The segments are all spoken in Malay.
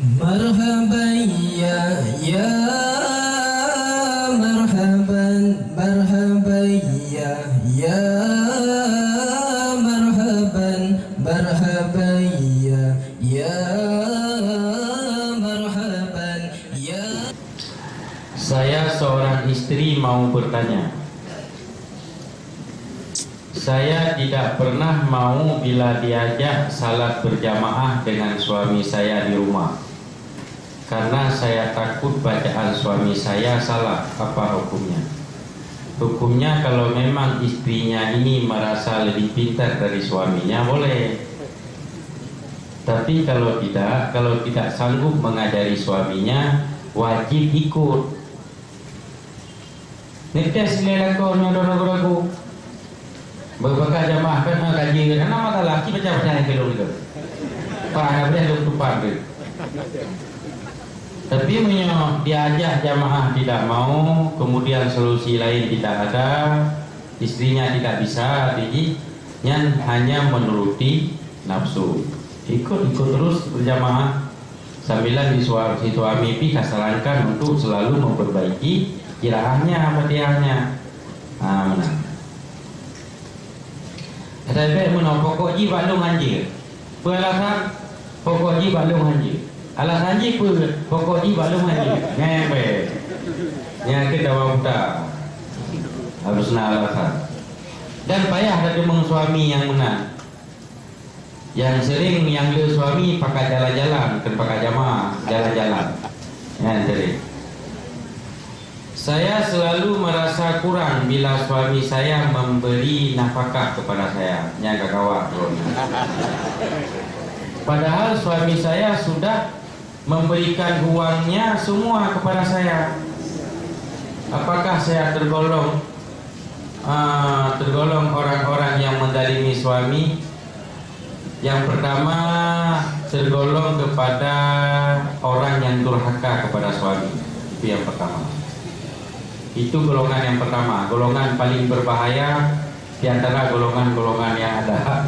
Marhaban ya marhaban marhaban ya marhaban marhaban ya marhaban ya. Saya seorang istri mau bertanya. Saya tidak pernah mau bila diajak salat berjamaah dengan suami saya di rumah, karena saya takut bacaan suami saya salah. Apa hukumnya? Hukumnya kalau memang istrinya ini merasa lebih pintar dari suaminya, boleh. Tapi kalau tidak sanggup mengajari suaminya, wajib ikut. Netes nilai kau nyodor ragu-ragu. Berbakar jamaah kan kaji kan nama laki baca-baca yang kelong itu. Pak nak boleh duk tumpang tu. Tapi diajak jamaah tidak mau, kemudian solusi lain tidak ada, istrinya tidak bisa, jadi hanya menuruti nafsu. Ikut terus berjamaah sambilan si suami sarankan untuk selalu memperbaiki kiraahnya, fatihahnya. Menang. Saya menang pokok ji balung anjir. Alasan pokok ji balung anjir. Alasan ji pokok ji balung anjir. Ngembe. Yang kita wabuta. Harusnya alasan. Dan payah ada demang suami yang menang. Yang sering yang le suami pakai jalan-jalan, pakai jamaah, jalan-jalan. Ya, jadi saya selalu merasa kurang bila suami saya memberi nafkah kepada saya. Yang kakak. Padahal suami saya sudah memberikan uangnya semua kepada saya. Apakah saya tergolong orang-orang yang menzalimi suami? Yang pertama, tergolong kepada orang yang durhaka kepada suami. Itu yang pertama. Itu golongan yang pertama, golongan paling berbahaya di antara golongan-golongan yang ada.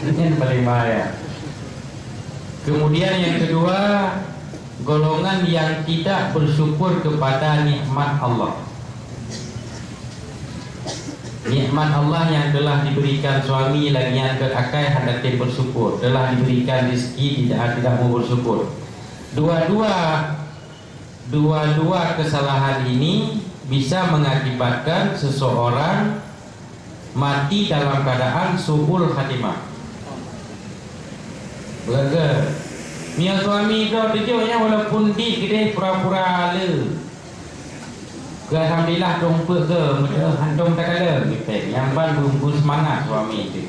Ini yang paling bahaya. Kemudian yang kedua, golongan yang tidak bersyukur kepada nikmat Allah. Nikmat Allah yang telah diberikan suami lagi yang terakai hendak bersyukur, telah diberikan rezeki tidak mau bersyukur. Dua-dua kesalahan ini bisa mengakibatkan seseorang mati dalam keadaan su'ul khatimah. Belaga Mia suami kau tujuhnya walaupun di gede pura-pura le. Alhamdulillah dompet ke hantum tak ada gitu. Yang ban belum semangat suami itu.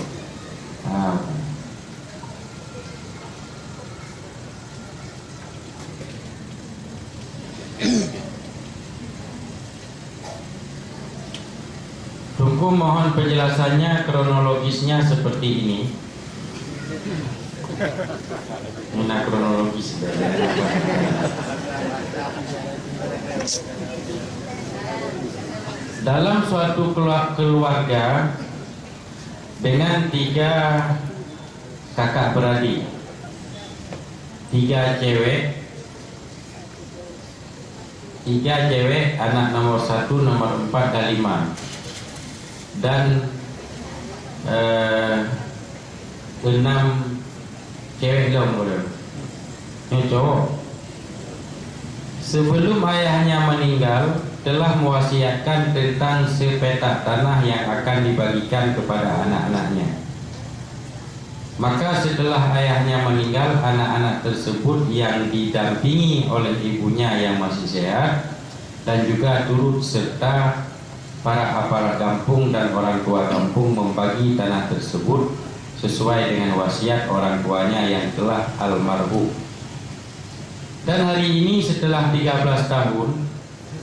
Tunggu mohon penjelasannya kronologisnya seperti ini. Mana kronologis? Dalam suatu keluarga dengan 3 kakak beradik, 3 cewek, anak nomor 1, nomor 4 dan 5, dan 6 cewek boleh. Ini cowok. Sebelum ayahnya meninggal, telah mewasiatkan tentang sepetak tanah yang akan dibagikan kepada anak-anaknya. Maka setelah ayahnya meninggal, anak-anak tersebut yang didampingi oleh ibunya yang masih sehat dan juga turut serta para aparat kampung dan orang tua kampung membagi tanah tersebut sesuai dengan wasiat orang tuanya yang telah almarhum. Dan hari ini setelah 13 tahun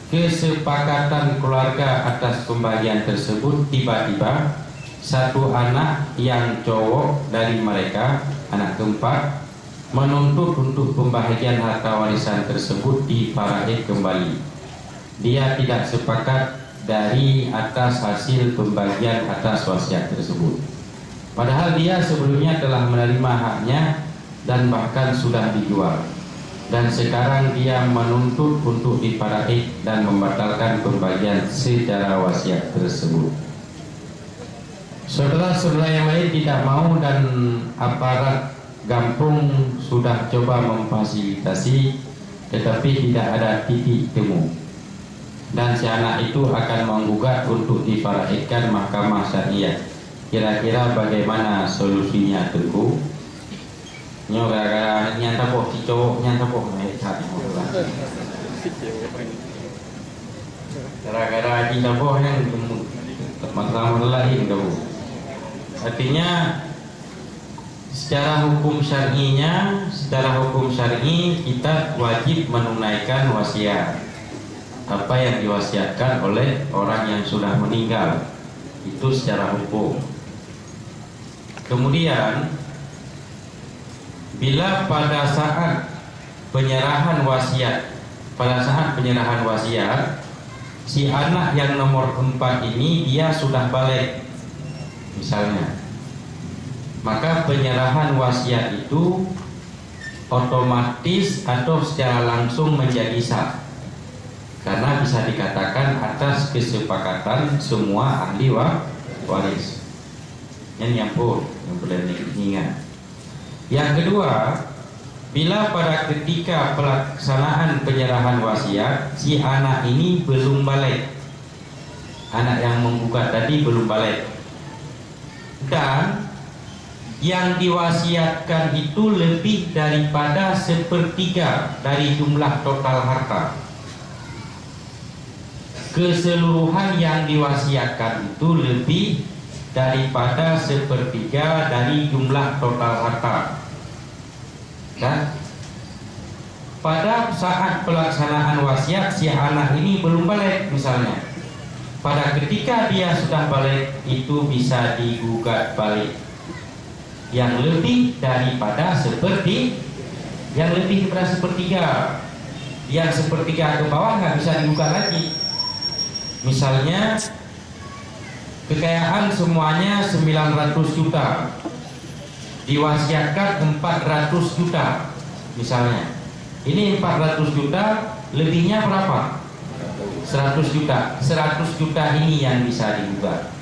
kesepakatan keluarga atas pembagian tersebut, tiba-tiba satu anak yang cowok dari mereka, anak keempat, menuntut untuk pembagian harta warisan tersebut diparahi kembali. Dia tidak sepakat dari atas hasil pembagian atas wasiat tersebut. Padahal dia sebelumnya telah menerima haknya dan bahkan sudah dijual. Dan sekarang dia menuntut untuk diparaik dan membatalkan pembagian secara wasiat tersebut. Saudara-saudara yang lain tidak mau dan aparat Gampung sudah coba memfasilitasi, tetapi tidak ada titik temu. Dan si anak itu akan menggugat untuk difaraidkan Mahkamah Syariah. Kira-kira bagaimana solusinya, Teguh? Nyo gara-gara nyanta po, si cowok nyanta po, gara-gara cinta po yang masalah lain kamu. Artinya secara hukum syar'inya, secara hukum syar'i kita wajib menunaikan wasiat. Apa yang diwasiatkan oleh orang yang sudah meninggal itu secara hukum. Kemudian bila pada saat penyerahan wasiat, si anak yang nomor 4 ini dia sudah balik misalnya, maka penyerahan wasiat itu otomatis atau secara langsung menjadi sah, karena bisa dikatakan atas kesepakatan semua ahli waris. Yang boleh diingat. Yang kedua, bila pada ketika pelaksanaan penyerahan wasiat si anak ini belum balik, anak yang menggugat tadi belum balik, dan yang diwasiatkan itu lebih daripada 1/3 dari jumlah total harta. Keseluruhan yang diwasiatkan itu lebih daripada 1/3 dari jumlah total harta. Dan pada saat pelaksanaan wasiat si anak ini belum balik misalnya, pada ketika dia sudah balik itu bisa digugat balik yang lebih daripada 1/3, yang lebih daripada 1/3, yang 1/3 ke bawah nggak bisa digugat lagi. Misalnya kekayaan semuanya 900 juta, diwasiatkan 400 juta misalnya. Ini 400 juta, lebihnya berapa? 100 juta. 100 juta ini yang bisa digugat,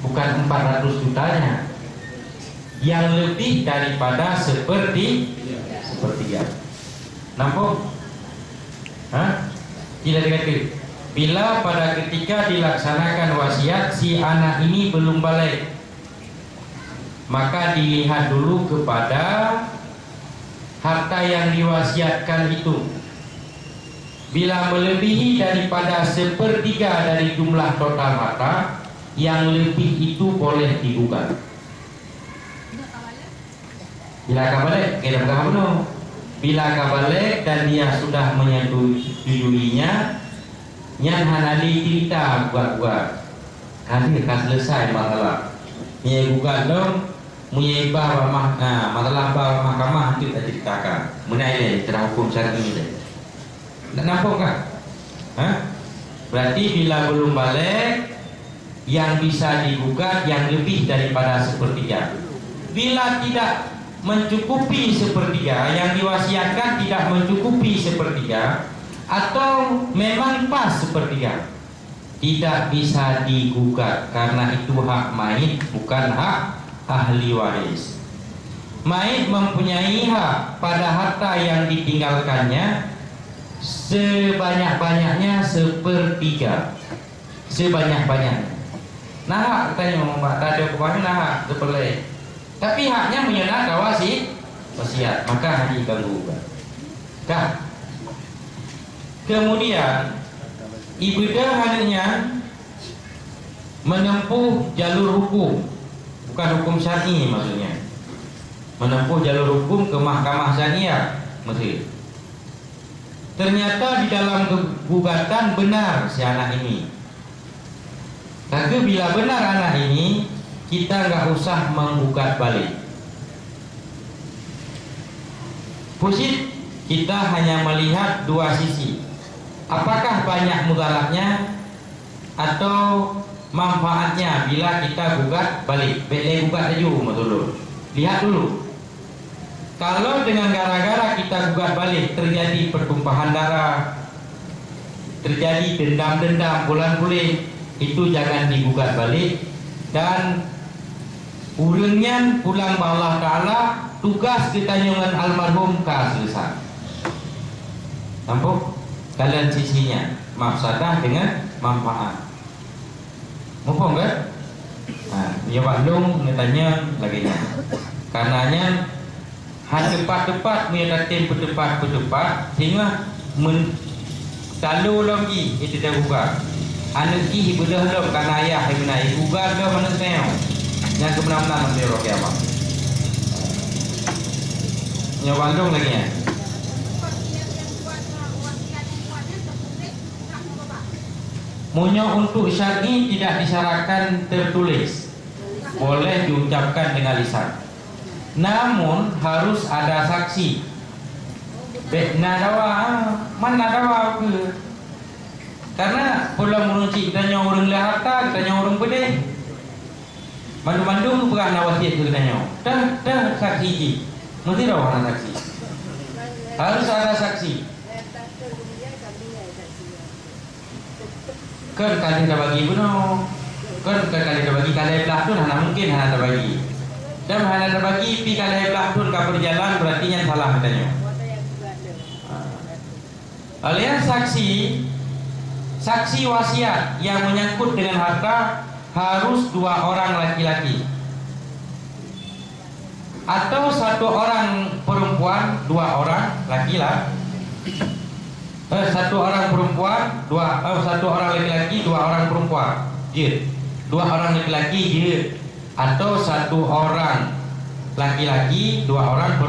bukan 400 jutanya. Yang lebih daripada 1/3. Nampak? Tidak dikatakan. Bila pada ketika dilaksanakan wasiat si anak ini belum balik, maka dilihat dulu kepada harta yang diwasiatkan itu. Bila melebihi daripada 1/3 dari jumlah total harta, yang lebih itu boleh digugat. Bila kabalik, kita benar. Bila kabalik dan dia sudah menyetujuinya, nyan hanali cerita buat hadir kan selesai masalah. Ni gugat dong, punya masalah mahkamah itu kita ceritakan. Menilai secara hukum syar'i ini. Tak nampak kan? Berarti bila belum balik, yang bisa digugat yang lebih daripada 1/3. Bila tidak mencukupi 1/3, yang diwasiatkan tidak mencukupi 1/3, atau memang pas 1/3, tidak bisa digugat karena itu hak mayit, bukan hak ahli waris. Mayit mempunyai hak pada harta yang ditinggalkannya sebanyak-banyaknya 1/3, sebanyak-banyaknya. Nah hak katanya Mbak tadi pokoknya nah hak sepele, tapi haknya menyenangkan wasiat, maka hanya gugat. Kemudian ibadah hanya menempuh jalur hukum, bukan hukum syar'i maksudnya. Menempuh jalur hukum ke Mahkamah Syariah Mesir. Ternyata di dalam gugatan benar si anak ini. Tapi bila benar anak ini, kita nggak usah menggugat balik. Pusit, kita hanya melihat dua sisi. Apakah banyak mudaratnya atau manfaatnya bila kita gugat balik? Beli gugat aja dulu. Lihat dulu. Kalau dengan gara-gara kita gugat balik terjadi pertumpahan darah, terjadi dendam-dendam, bulan-bulan, itu jangan digugat balik. Dan urangnya pulang ke Allah Ta'ala, tugas ditanyungan almarhum ka selesai. Nampak? Kalian sisinya mafsadah dengan manfaat. Mumpung kan? Nah, ya Pak Long tanya lagi nya. Karenanya tepat-tepat meyakin bertepat sehingga selalu lagi itu dah buka. Anak ki bedah lo karena ayah yang menaik buka ke mana saya. Yang kebenaran nanti roh kiamat. Ya Pak Long lagi nya. Munyo untuk syar'i tidak disyaratkan tertulis, boleh diucapkan dengan lisan. Namun harus ada saksi. Nadawa, mana nadawa ke? Karena pulang menuncik tanya orang harta, tanya orang bedeh. Mandu-mandu pernah nawasiat ke tanya. Dah saksi ji. Mesti dah orang saksi. Harus ada saksi. Kan kali dah bagi benar. Kan kali dah bagi kali belah tu hana mungkin hana dah bagi. Dan hana dah bagi pi kali belah tu ka berjalan berarti yang salah katanya. Alias saksi wasiat yang menyangkut dengan harta harus 2 orang laki-laki atau 1 orang perempuan, 2 orang laki-laki. 1 orang perempuan, 1 orang laki-laki, 2 orang perempuan. Je. 2 orang laki-laki je. Atau 1 orang laki-laki, 2 orang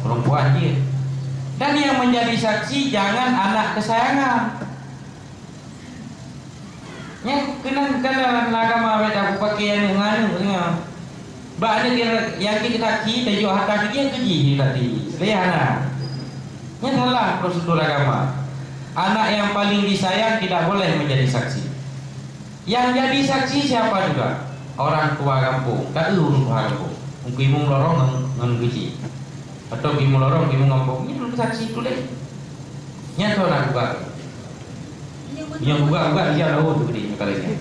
perempuan je. Dan yang menjadi saksi jangan anak kesayangan. Yang kena agama beda pakaian nganu. Banyak yang kita tajuk harta dia keji tadi. Lehana. Yang salah prosedur agama. Anak yang paling disayang tidak boleh menjadi saksi. Yang jadi saksi siapa juga? Orang tua kampung. Tak orang tua kampung. Mungkin imung lorong ngan kecil. Atau imung lorong imung kampung. Ini belum saksi tu deh. Nyata nak buka. Yang buka dia tahu tu gede kali ni.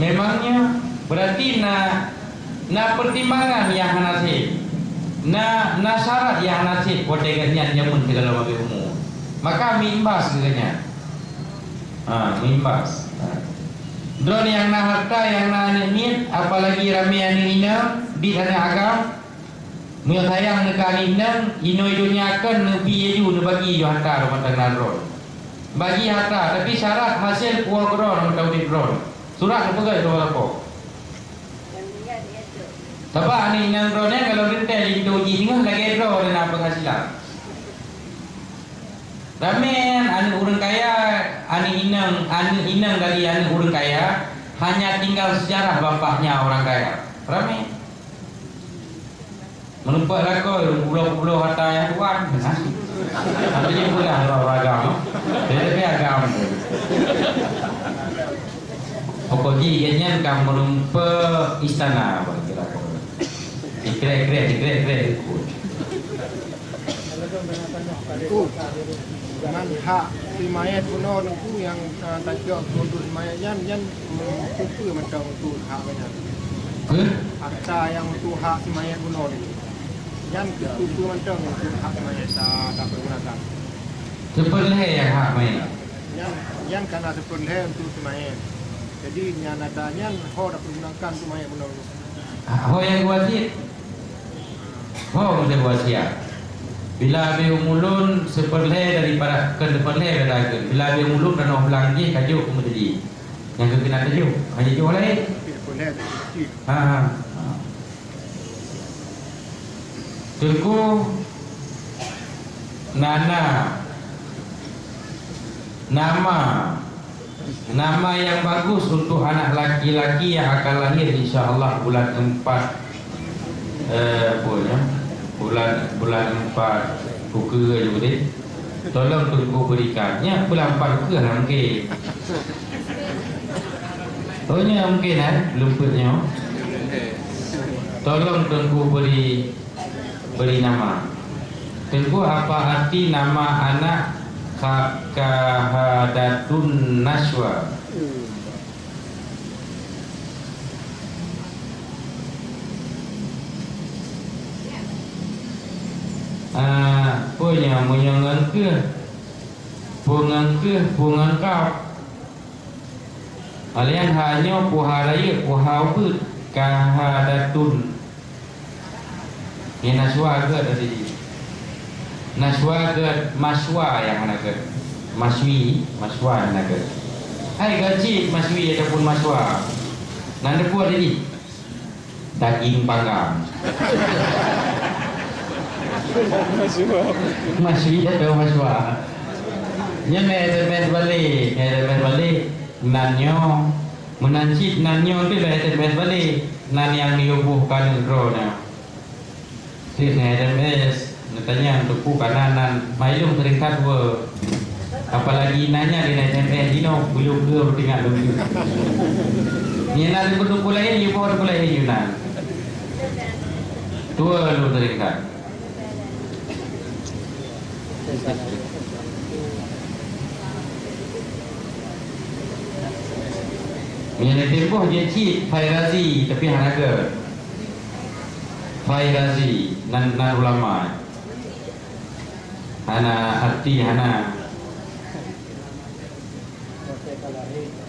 Memangnya berarti na pertimbangan yang hanasib, na syarat yang hanasib kodegannya nyamun segala bagi umum. Maka mimbas segala. Mimbas. Drone yang na harta yang na nimit, apalagi rami anina di sana agam. Mula sayang nekani nang ino idunya akan nebi ju bagi harta rumah tangga drone. Bagi harta tapi syarat hasil kuah drone atau di drone. Surat apa ke itu apa? Sebab ni nang drone kalau retail di doji tengah lagi drone dan apa penghasilan. Ramen anu orang kaya, anu inang dari anu orang kaya hanya tinggal sejarah bapaknya orang kaya. Ramen. Menumpak lakoi pulau-pulau harta yang tuan. Artinya pula agama. Tapi agama. Pokoknya ianya kan menumpak istana apa kira. Kira. Dengan hak himayat kuno nunggu yang tajuk untuk himayat yang kupu macam untuk hak banyak. Harta yang untuk hak himayat kuno ni. Yang kupu macam untuk hak himayat tak bergunakan. Seperti yang hak main. Yang karena seperti untuk himayat. Jadi yang adanya ho dak pergunakan untuk himayat kuno. Ho yang wajib. Ho mesti wasiat. Bila be umulun seperle daripada kedepanle dadakan. Bila be umulun dan orang lagi kajuk kemudian. Yang kena kajuk hanya jual lain. Tengku nama yang bagus untuk anak laki-laki yang akan lahir insya-Allah bulan 4 bulan 4 buka juga deh. Tolong tunggu berikannya bulan 4 buka lah mungkin. Oh nya mungkin lumpurnya. Tolong Tengku beri nama. Tengku apa arti nama anak Kahadatun Naswa? Punya pungangkap alian hanya puharaya puhau kahadatun ini naswa ke tadi naswa ke maswa yang mana ke maswa yang mana ke hai gaji maswi ataupun maswa nanda puas ini daging panggang maswi atau maswa nya meter balik nanyo menancit nanyo tu meter balik nan yang diubuhkan drone ti SMS natanya untuk kanan mailung terikat we apalagi nanya di SMS dino belum ke tinggal dulu ni nanti berdua lain you bawa lain yunan tua lu terikat Mengenai tempoh dia cik Fairazi tapi hanaga Fairazi nan ulama hana arti hana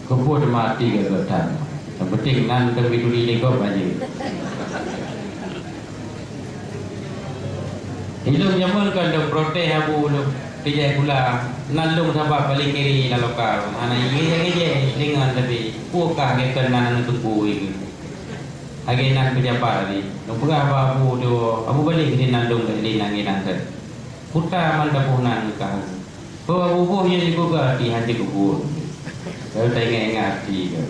kebun mati ke ketan yang penting nan terbiduri legop aja hidup nyaman kan dah protes abu Pijai pula nalung sabab paling kiri na lokal. Ana ige dengan tapi puka ke kenan tuku iki. Age nak pejabat ni. Nopura abu do abu balik ke nalung ke linang inang ke. Puta man dapuhnan ka. Ko abu boh yang juga di hati kubur. Kalau tengok hati ke.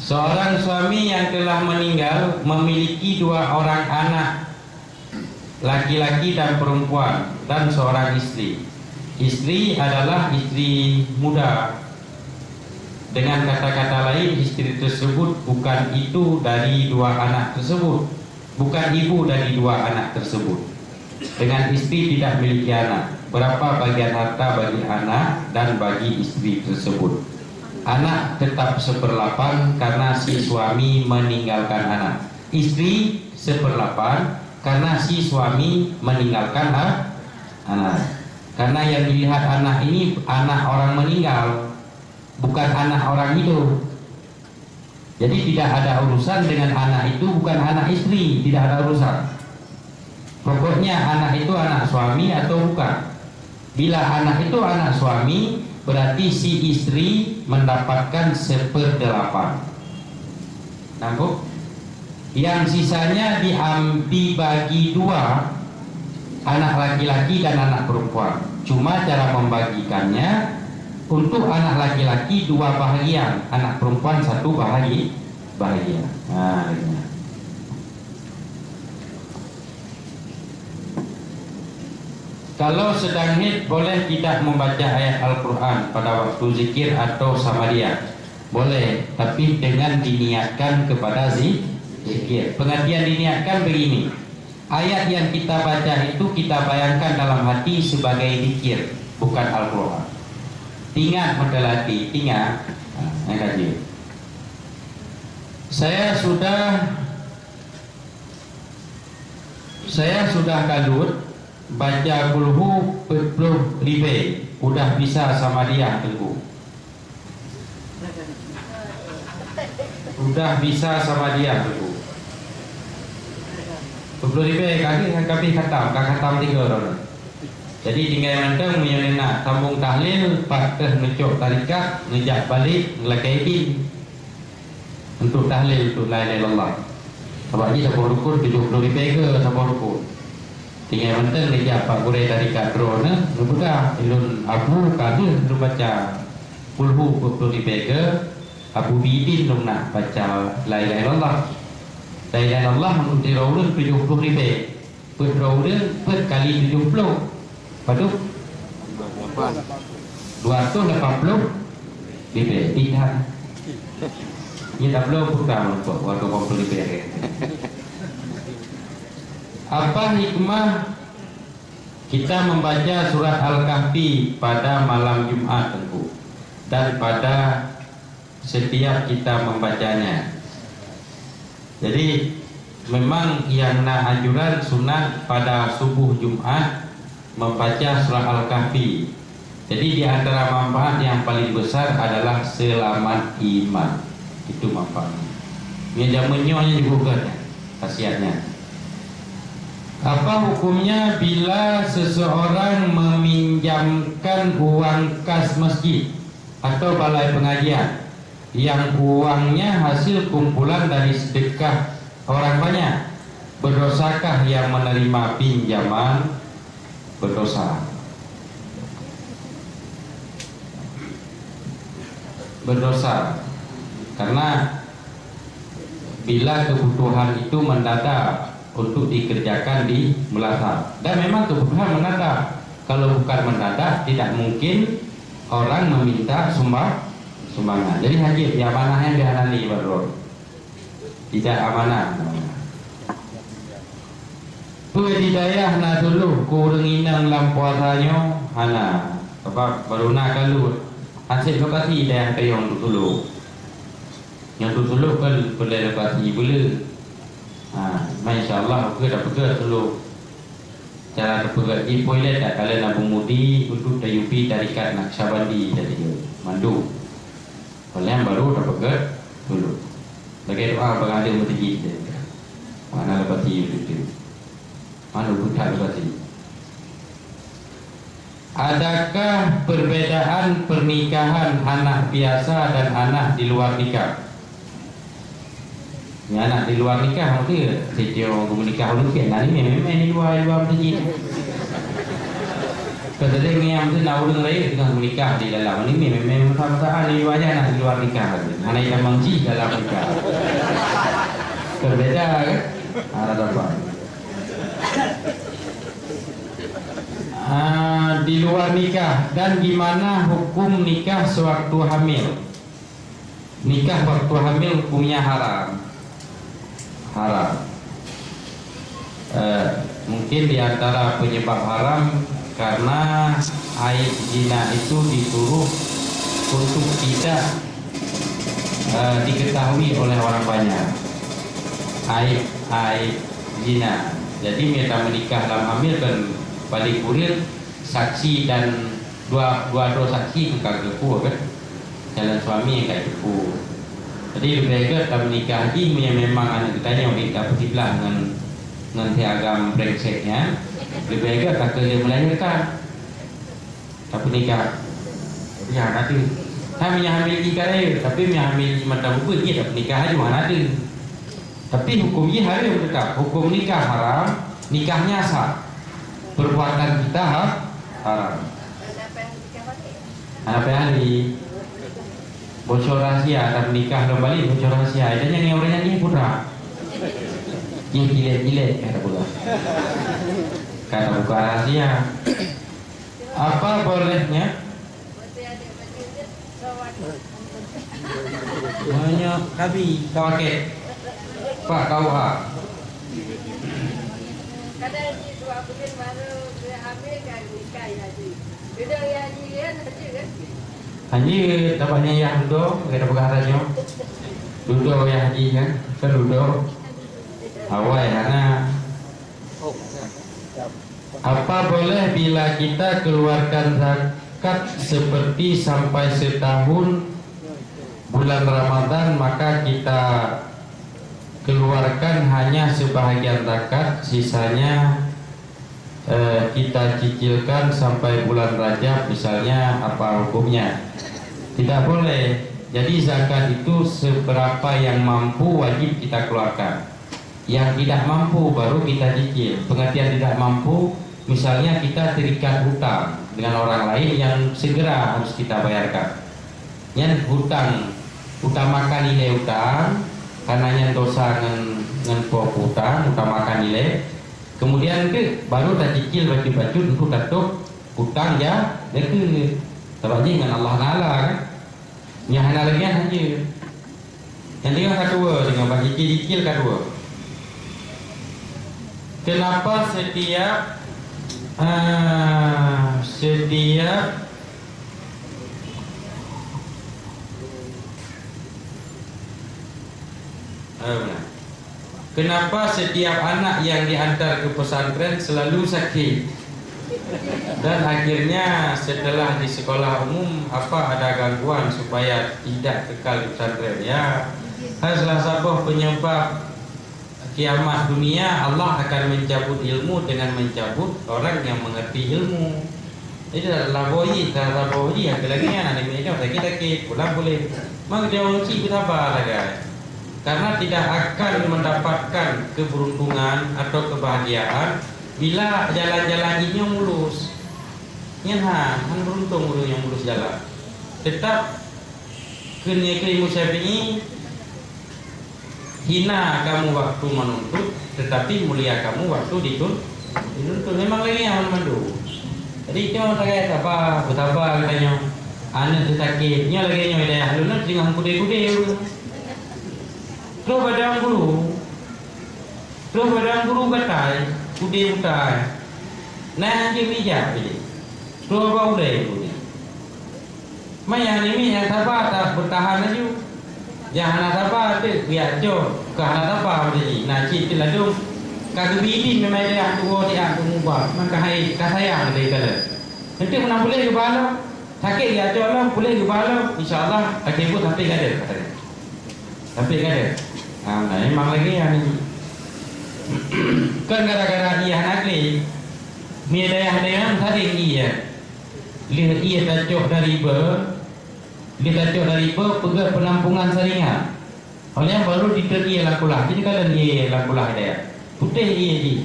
Seorang suami yang telah meninggal memiliki 2 orang anak laki-laki dan perempuan dan seorang istri. Istri adalah istri muda. Dengan kata-kata lain, istri tersebut bukan itu dari 2 anak tersebut, bukan ibu dari 2 anak tersebut. Dengan istri tidak memiliki anak, berapa bagian harta bagi anak dan bagi istri tersebut? Anak tetap 1/8 karena si suami meninggalkan anak. Istri 1/8 karena si suami meninggalkan anak. Karena yang dilihat anak ini anak orang meninggal, bukan anak orang hidup. Jadi tidak ada urusan dengan anak itu, bukan anak istri, tidak ada urusan. Pokoknya anak itu anak suami atau bukan. Bila anak itu anak suami, berarti si istri mendapatkan 1/8. Nampak? Yang sisanya dibagi 2, anak laki-laki dan anak perempuan. Cuma cara membagikannya, untuk anak laki-laki 2 bahagian, anak perempuan 1 bahagian. Nah, ini. Kalau sedang haid boleh tidak membaca ayat Al-Quran pada waktu zikir atau samadiyah? Boleh, tapi dengan diniatkan kepada zikir. Pengertian diniatkan begini, ayat yang kita baca itu kita bayangkan dalam hati sebagai zikir, bukan Al-Quran. Ingat mendelati, ingat. Saya sudah kalut baca kulhu 40 ribu, udah bisa sama dia Tengku. Udah bisa sama dia Tengku. 20 ribu kami khatam 3 orang. Jadi tinggal mentang menyelena sambung tahlil, patah ngecok tarikat, ngejak balik, ngelakaiin untuk tahlil untuk la ilaha illallah. Sebab ni sabah rukun 70 ribu ke sabah rukun. Tinggal mentang ngejak pak gurei tarikat drone, nubudah ilun abu kadu lu baca kulhu 20 ribu ke Abu Bidin lu nak baca la ilaha illallah. La ilaha illallah untuk dirawun 70 ribu. Berrawun per kali 70. Padu 280 ribu. Tidak Ini tak perlu bukan untuk warga komplit BRN. Apa hikmah kita membaca surat Al-Kahfi pada malam Jumat Tengku dan pada setiap kita membacanya? Jadi memang yang anjuran sunat pada subuh Jumat membaca surat Al-Kahfi. Jadi di antara manfaat yang paling besar adalah selamat iman. Itu manfaatnya. Dia menyonya juga kan khasiatnya. Apa hukumnya bila seseorang meminjamkan uang kas masjid atau balai pengajian yang uangnya hasil kumpulan dari sedekah orang banyak? Berdosakah yang menerima pinjaman? Berdosa. Berdosa karena bila kebutuhan itu mendadak untuk dikerjakan di Melasa, dan memang kebutuhan mendadak. Kalau bukan mendadak tidak mungkin orang meminta sumbangan. Jadi haji amanahnya dihanani baru tidak amanah. Hidayah na dulu kurang inang lampuasanya hana apa baru nak kalau hasil lokasi hidayah kayong dulu. Yang dulu kan boleh lokasi boleh. Masya-Allah aku dah pegang dulu. Cara pegang di poilet tak kala nak bumudi untuk dayupi tarikat Naqsyabandi dari Mandu. Kalau yang baru dah pegang dulu. Bagi doa berada masjid dia. Mana lokasi itu? Mana bukan lokasi? Adakah perbedaan pernikahan anak biasa dan anak di luar nikah? Yang anak di luar nikah tu sejauh orang menikah dulu kan ni memang di luar masjid. Kalau dia yang tu nak urang lain dengan menikah di dalam ni memang sama-sama di luar anak di luar nikah. Anak yang mengji dalam nikah. Berbeza kan? Ada apa? Di luar nikah dan gimana hukum nikah sewaktu hamil? Nikah waktu hamil hukumnya haram. Mungkin diantara penyebab haram karena aib zina itu disuruh untuk tidak diketahui oleh orang banyak. Aib zina. Jadi mereka menikah dalam hamil dan balik kurir saksi dan dua saksi bukan keku kan, jalan suami yang kayak keku. Jadi mereka tak menikah lagi memang anak kita yang kita bertimbang dengan tiagam brengseknya. Mereka tak kerja melahirkan, tak menikah. Ya nanti kami yang hamil ikan air, tapi yang hamil mata buku dia tak menikah aja mana ada. Tapi hukumnya hari yang tetap hukum nikah haram, nikahnya sah. Perbuatan kita haram. Apa hari bocor rahasia dan menikah kembali bocor rahasia. Dan yang orang nyanyi putra. Yang gilet-gilet kata pula. Kata buka rahasia. Apa bolehnya? Banyak kabi kawaket. Pak KUA. Kadang di dua bulan baru dia hamil kan nikah haji. Bila yang haji kan haji kan? Haji dapatnya yang duduk, kita buka raja. Duduk yang haji kan, duduk. Awal karena apa boleh bila kita keluarkan zakat seperti sampai setahun bulan Ramadan maka kita keluarkan hanya sebahagian zakat, sisanya kita cicilkan sampai bulan Rajab misalnya, apa hukumnya? Tidak boleh. Jadi zakat itu seberapa yang mampu wajib kita keluarkan. Yang tidak mampu baru kita cicil. Pengertian tidak mampu, misalnya kita terikat hutang dengan orang lain yang segera harus kita bayarkan. Yang hutang utamakan nilai hutang, karena yang dosa dengan hutang utamakan nilai. Kemudian ke baru tak cicil baju-baju untuk datuk hutang ya, dia ke sebabnya dengan Allah Taala kan. Yang hanya lagi saja. Yang tengah kedua, tengok bagi dikil kedua. Kenapa setiap kenapa setiap anak yang diantar ke pesantren selalu sakit? Dan akhirnya setelah di sekolah umum ada gangguan supaya tidak kekal di pesantren? Ya, salah satu penyebab kiamat dunia, Allah akan mencabut ilmu dengan mencabut orang yang mengerti ilmu. Jadi adalah boyi, salah boyi yang lagi anak ini sakit pulang boleh. Mak dia uci betapa lagi. Karena tidak akan mendapatkan keberuntungan atau kebahagiaan bila jalan-jalan ini mulus. Nyaha, beruntung guru yang mulus jalan. Tetap kini Syafi'i, hina kamu waktu menuntut, tetapi mulia kamu waktu dituntut. Memang lagi yang mandu. Jadi cuma saya apa, betapa katanya, anak sakitnya lagi nyoy daya haluna dengan kude-kude. Terus badang guru katai, kude utai. Nah dia bijak je. Terus apa udah kude. Mayang ini yang tak bertahan aja. Jangan apa tu biar jo kerana apa begini. Nah cik ladung kagubidi memang dia tua dia mengubah. Maka hai kasayang dia kata. Nanti mana boleh ke bala? Sakit ya jo lah boleh ke bala. Insyaallah akhir pun sampai kada kata. Sampai kada. Nah memang lagi yang ini. Kan gara-gara dia anak ni daya tadi dia. Lihat ia tajuk dari pergi penampungan Saringan. Oleh baru diterima lakulah. Jadi kalau dia lakulah dia putih dia je.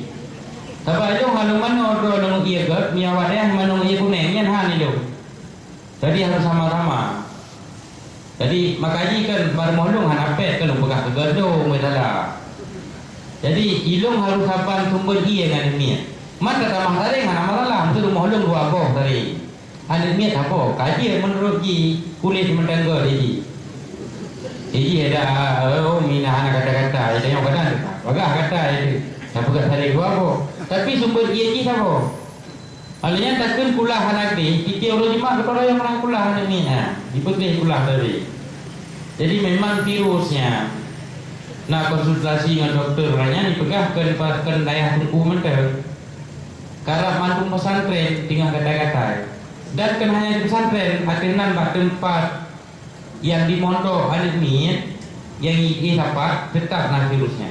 Tapi itu kalau mana orang ia kat miawat dia mana ia kuning yang han itu. Jadi harus sama-sama. Jadi makanya kan barmolong han apet kalau pegang ke gedung masalah. Jadi ilung harus hapan sumber ia dengan ini. Mata tamang tadi han amalah tu molong dua boh tadi. Ada niat apa? Kaji menurut ji kulit mentangga ji. Ji ada mina anak kata-kata, itu yang kata. Bagah kata itu. Siapa kata tadi gua apa? Tapi sumber ji siapa? Alnya takkan kulah anak ni, kita orang jemaah kepada yang orang kulah ni. Diputih kulah tadi. Jadi memang virusnya. Nah konsultasi dengan dokter orangnya dipegahkan daya tunggu mentah. Karena mantung pesantren tinggal kata-kata. Dan kan hanya di pesantren atenan tempat yang di mondok ada ni yang ini dapat tetap nah virusnya.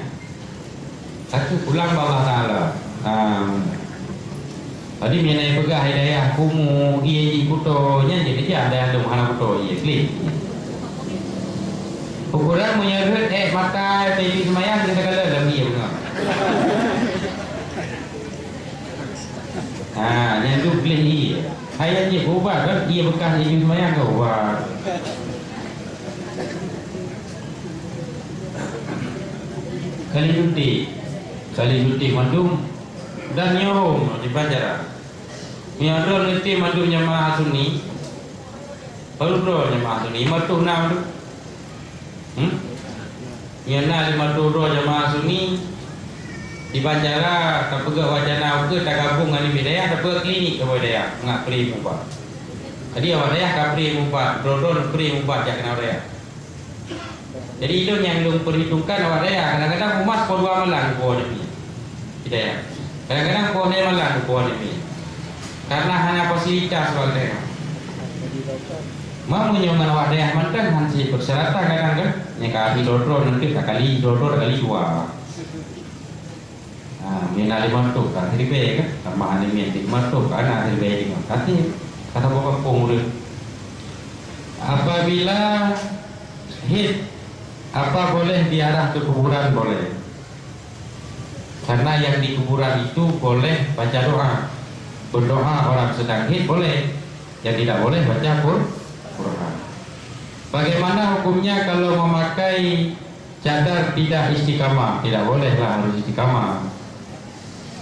Satu pulang Allah Taala. Tadi mengenai pegah hidayah kumu ia di kutonya jadi ada yang mana kuto ia klik. Ukuran menyerut mata tadi semayang kita kala dalam dia benar. Yang tu boleh ia. Hayat je ubat kan ia bekas dia semayang ke ubat. Kali cuti mandum dan nyorom di Banjaran. Miadol nanti mandum jemaah Sunni. Baru bro jemaah Sunni matuh nam tu. Yana 52 jemaah Sunni di Banjaran tak pegah wajana ke tak gabung dengan Hidayah tak pegah klinik ke Hidayah ngak pri mubat. Jadi Hidayah ka pri mubat, brodon pri mubat jak kena Hidayah. Jadi itu yang belum perhitungkan Hidayah kadang-kadang umat ko dua malang ko ni Hidayah. Kadang-kadang ko ne malang ko ni. Karena hanya fasilitas Hidayah. Mau menyongan Hidayah mantan hansi persyaratan kadang-kadang yang kali dodro nanti kali dodro kali dua. Mina lima tu kan ribe kan sama ane mina lima tu kan ada ribe juga. Kata bapak pengurus apabila hit apa boleh diarah ke kuburan boleh. Karena yang di kuburan itu boleh baca doa. Berdoa orang sedang hit boleh. Yang tidak boleh baca Quran. Bagaimana hukumnya kalau memakai cadar tidak istiqamah? Tidak bolehlah, harus istiqamah.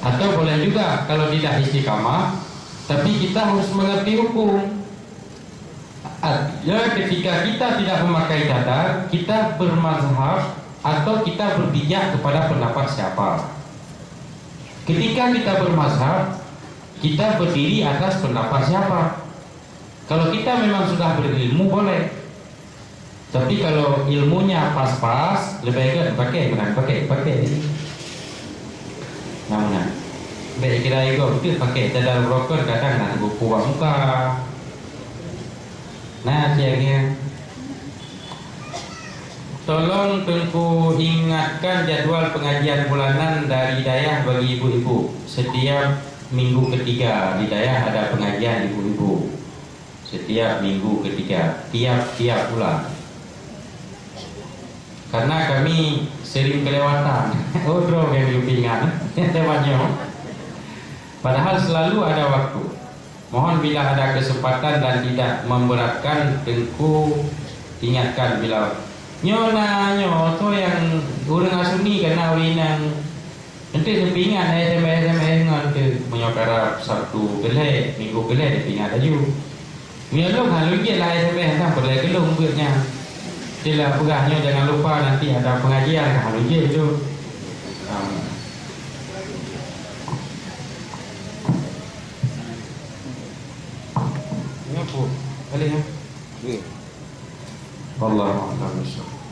Atau boleh juga kalau tidak istiqamah, tapi kita harus mengerti hukum. Artinya ketika kita tidak memakai cadar, kita bermazhab atau kita berpijak kepada pendapat siapa. Ketika kita bermazhab, kita berdiri atas pendapat siapa. Kalau kita memang sudah berilmu boleh. Tapi kalau ilmunya pas-pas, lebih baik pakai. Namun, baik kira itu pakai cadar broker kadang nak buku muka. Nah, siangnya tolong Tengku ingatkan jadwal pengajian bulanan dari Hidayah bagi ibu-ibu. Setiap minggu ketiga di Hidayah ada pengajian ibu-ibu. Setiap minggu ketiga, tiap bulan. Karena kami sering kelewatan. Odro yang diupingan, temannya. Padahal selalu ada waktu. Mohon bila ada kesempatan dan tidak memberatkan, Tengku ingatkan bila nyona to yang urang asuni karena urinang nanti sepingan SMS ngan menyokara Sabtu keleh, Minggu keleh dipingan aju. Mialong halu je lah SMS kan boleh kelung buatnya. Sila pegahnya jangan lupa nanti ada pengajian halu je itu. Balik ya. Wallahu a'lam bishawab.